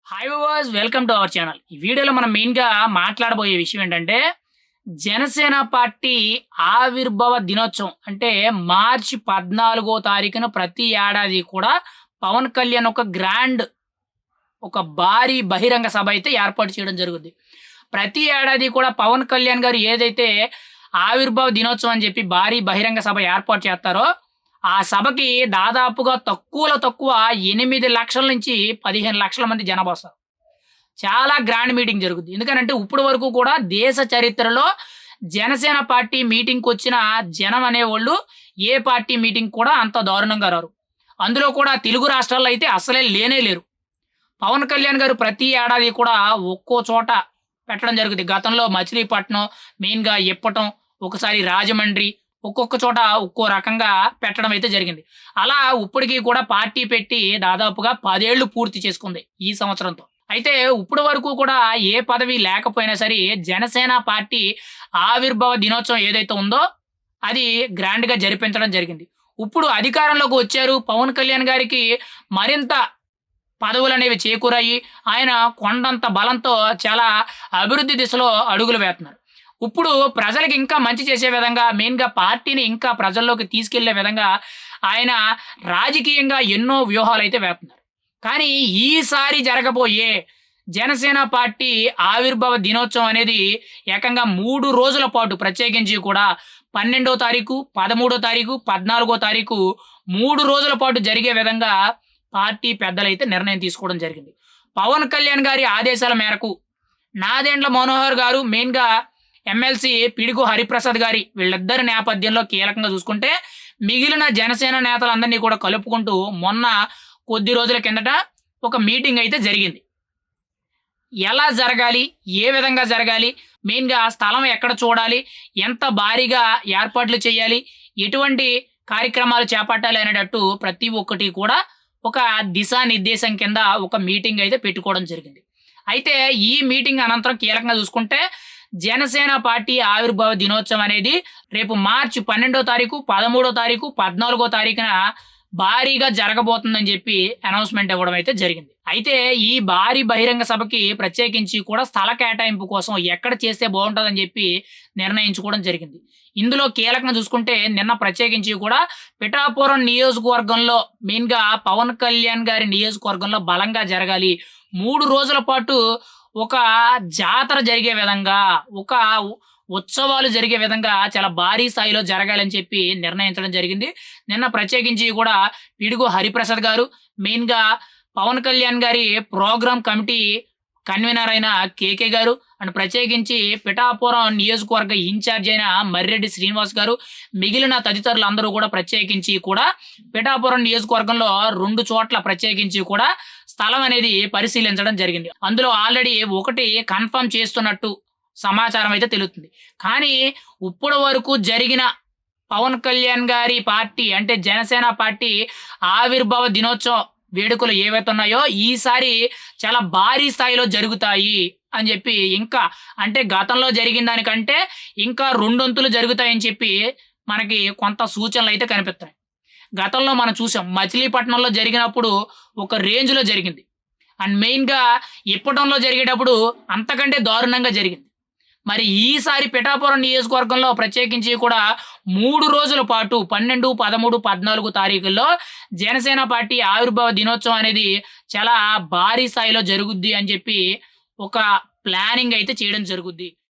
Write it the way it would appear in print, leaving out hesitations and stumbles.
Hi viewers, welcome to our channel. ఈ వీడియోలో మనం మెయిన్‌గా మాట్లాడబోయే విషయం ఏంటంటే, జనసేన పార్టీ ఆవిర్భావ దినోత్సవం అంటే మార్చి 14 తారీఖున ప్రతి ఏడాది కూడా పవన్ కళ్యాణ్ ఒక భారీ బహిరంగ సభ అయితే ఏర్పాటు చేయడం జరుగుద్ది. ప్రతి ఏడాది కూడా పవన్ కళ్యాణ్ గారు ఏదైతే ఆవిర్భావ దినోత్సవం అని చెప్పి భారీ బహిరంగ సభ ఏర్పాటు చేస్తారో, ఆ సభకి దాదాపుగా తక్కువలో తక్కువ 8,00,000 నుంచి 15,00,000 మంది జనాభా వస్తారు. చాలా గ్రాండ్ మీటింగ్ జరుగుద్ది. ఎందుకనంటే ఇప్పటి వరకు కూడా దేశ చరిత్రలో జనసేన పార్టీ మీటింగ్‌కొచ్చిన జనం అనేవోళ్ళు ఏ పార్టీ మీటింగ్ కూడా అంత దారుణంగా రారు. అందులో కూడా తెలుగు రాష్ట్రాల్లో అయితే అస్సలే లేనే లేరు. పవన్ కళ్యాణ్ గారు ప్రతి ఏడాది కూడా ఒక్కో చోట పెట్టడం జరుగుద్ది. గతంలో మచిలీపట్నం, మెయిన్‌గా ఇప్పటం, ఒకసారి రాజమండ్రి, ఒక్కొక్క చోట ఒక్కో రకంగా పెట్టడం అయితే జరిగింది. అలా ఇప్పటికి కూడా పార్టీ పెట్టి దాదాపుగా 10 ఏళ్ళు పూర్తి చేసుకుంది ఈ సంవత్సరంతో. అయితే ఇప్పటి వరకు కూడా ఏ పదవి లేకపోయినా సరే జనసేన పార్టీ ఆవిర్భావ దినోత్సవం ఏదైతే ఉందో అది గ్రాండ్‌గా జరిపించడం జరిగింది. ఇప్పుడు అధికారంలోకి వచ్చారు. పవన్ కళ్యాణ్ గారికి మరింత పదవులనేవి చేకూరాయి. ఆయన కొండంత బలంతో చాలా అభివృద్ధి దిశలో అడుగులు వేస్తున్నారు. ఇప్పుడు ప్రజలకి ఇంకా మంచి చేసే విధంగా మెయిన్‌గా పార్టీని ఇంకా ప్రజల్లోకి తీసుకెళ్ళే విధంగా ఆయన రాజకీయంగా ఎన్నో వ్యూహాలైతే వేస్తున్నారు. కానీ ఈసారి జరగబోయే జనసేన పార్టీ ఆవిర్భావ దినోత్సవం అనేది ఏకంగా 3 రోజుల పాటు ప్రత్యేకించి కూడా 12 తారీఖు, 13 తారీఖు, 14 తారీఖు 3 రోజుల పాటు జరిగే విధంగా పార్టీ పెద్దలైతే నిర్ణయం తీసుకోవడం జరిగింది. పవన్ కళ్యాణ్ గారి ఆదేశాల మేరకు నాదెండ్ల మనోహర్ గారు మెయిన్‌గా ఎమ్మెల్సీ పిడుగు హరిప్రసాద్ గారి వీళ్ళిద్దరి నేపథ్యంలో కీలకంగా చూసుకుంటే, మిగిలిన జనసేన నేతలందరినీ కూడా కలుపుకుంటూ మొన్న కొద్ది రోజుల కిందట ఒక మీటింగ్ అయితే జరిగింది. ఎలా జరగాలి? ఏ విధంగా జరగాలి? మెయిన్‌గా స్థలం ఎక్కడ చూడాలి? ఎంత భారీగా ఏర్పాట్లు చేయాలి? ఎటువంటి కార్యక్రమాలు చేపట్టాలి అనేటట్టు ప్రతి ఒక్కటి కూడా ఒక దిశానిర్దేశం కింద ఒక మీటింగ్ అయితే పెట్టుకోవడం జరిగింది. అయితే ఈ మీటింగ్ అనంతరం కీలకంగా చూసుకుంటే జనసేన పార్టీ ఆవిర్భావ దినోత్సవం అనేది రేపు మార్చి 12 తారీఖు, 13 తారీఖు, 14 తారీఖున భారీగా జరగబోతుందని చెప్పి అనౌన్స్‌మెంట్ ఇవ్వడం అయితే జరిగింది. అయితే ఈ భారీ బహిరంగ సభకి ప్రత్యేకించి కూడా స్థల కేటాయింపు కోసం ఎక్కడ చేస్తే బావుంటదని చెప్పి నిర్ణయించుకోవడం జరిగింది. ఇందులో కీలకంగా చూసుకుంటే నిన్న ప్రత్యేకించి కూడా పిఠాపురం నియోజకవర్గంలో మెయిన్‌గా పవన్ కళ్యాణ్ గారి నియోజకవర్గంలో బలంగా జరగాలి. 3 రోజుల పాటు ఒక జాతర జరిగే విధంగా, ఒక ఉత్సవాలు జరిగే విధంగా చాలా భారీ స్థాయిలో జరగాలని చెప్పి నిర్ణయించడం జరిగింది. నిన్న ప్రత్యేకించి కూడా పిడుగు హరిప్రసాద్ గారు, మెయిన్‌గా పవన్ కళ్యాణ్ గారి ప్రోగ్రామ్ కమిటీ కన్వీనర్ అయిన కేకే గారు అండ్ ప్రత్యేకించి పిఠాపురం నియోజకవర్గ ఇన్ఛార్జ్ అయిన మర్రెడ్డి శ్రీనివాస్ గారు, మిగిలిన తదితరులందరూ కూడా ప్రత్యేకించి కూడా పిఠాపురం నియోజకవర్గంలో 2 చోట్ల ప్రత్యేకించి కూడా స్థలం అనేది పరిశీలించడం జరిగింది. అందులో ఆల్రెడీ ఒకటి కన్ఫర్మ్ చేస్తున్నట్టు సమాచారం అయితే తెలుస్తుంది. కానీ ఇప్పటి వరకు జరిగిన పవన్ కళ్యాణ్ గారి పార్టీ అంటే జనసేన పార్టీ ఆవిర్భావ దినోత్సవ వేడుకలు ఏవైతే ఉన్నాయో ఈసారి చాలా భారీ స్థాయిలో జరుగుతాయి అని చెప్పి, ఇంకా అంటే గతంలో జరిగిన దానికంటే ఇంకా రెండొంతులు జరుగుతాయని చెప్పి మనకి కొంత సూచనలు అయితే కనిపిస్తున్నాయి. గతంలో మనం చూసాం మచిలీపట్నంలో జరిగినప్పుడు ఒక రేంజ్‌లో జరిగింది. అండ్ మెయిన్‌గా ఇప్పటంలో జరిగేటప్పుడు అంతకంటే దారుణంగా జరిగింది. మరి ఈసారి పిఠాపురం నియోజకవర్గంలో ప్రత్యేకించి కూడా 3 రోజుల పాటు 12, 13, 14 తారీఖుల్లో జనసేన పార్టీ ఆవిర్భావ దినోత్సవం అనేది చాలా భారీ స్థాయిలో జరుగుద్ది అని చెప్పి ఒక ప్లానింగ్ అయితే చేయడం జరుగుద్ది.